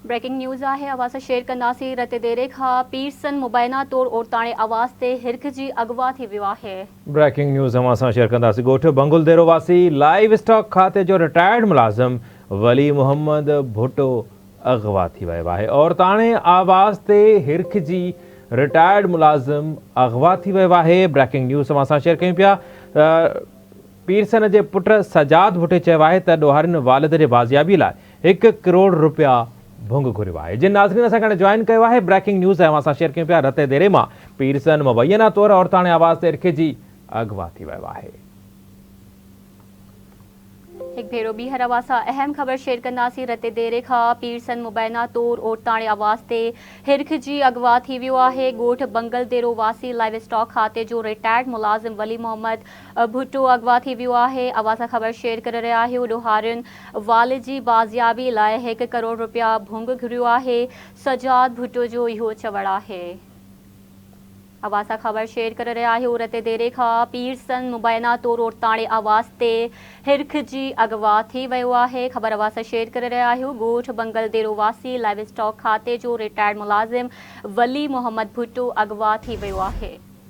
Breaking news है आवाज़ share कंदासीं रते देरे खां पीरसन मुबैना तौर औरताणे आवाज़ ते हिरख जी अगवा थी वियो आहे। ब्रेकिंग न्यूज़ हम असां शेयर कंदासीं। ॻोठ बंगुल देरो वासी लाइव स्टॉक खाते जो रिटायर्ड मुलाज़िम वली मोहम्मद भुट्टो अगवा थी वियो आहे। औरताणे आवाज़ ते हिरख जी रिटायर्ड मुलाज़िम अगवा थी वियो आहे। ब्रेकिंग न्यूज़ हम असां शेयर कयूं पिया। पीरसन जे पुट सजाद भुट्टे चयो आहे त ॾोहारियुनि वालिद जे बाज़ियाबी लाइ 1 करोड़ रुपया भुंग घुरियो आहे। जिन नाज़रीन असां हाणे जॉइन कयो आहे ब्रेकिंग न्यूज़ ऐं असां शेयर कयूं पिया रते देरे मां पीरसन मुबैना तौर औरताणे आवाज़ ते हिरख जी अगवा थी वियो आहे। एक भेरो ॿीहर आवाज़ अहम ख़बर शेयर कंदासीं रते देरे खां पीरसन मुबैना तौर औरताणे आवाज़ ते हिरख जी अगवा थी वियो आहे। ॻोठ बंगल देरो वासी लाइव स्टॉक खाते जो रिटायर्ड मुलाज़िम वली मोहम्मद भुट्टो अगवा थी वियो आहे। आवाज़ ख़बर शेयर करे रहिया आहियूं। ॾोहारियुनि वालिद जी बाज़ियाबी लाइ 1 करोड़ रुपया भुंग घुरियो आहे। सजाद भुट्टो जो इहो चवणु आहे। आवाज़ ख़बर शेयर करे रहिया आहियूं। रते देरे खां पीरसन मुबैना तौर औरताणे आवाज़ ते हिरख जी अगवा थी वियो आहे। ख़बर आवाज़ शेयर करे रहिया आहियूं। ॻोठ बंगल देरो वासी लाइव स्टॉक खाते जो रिटायर्ड मुलाज़िम वली मोहम्मद भुट्टो अगवा थी वियो आहे।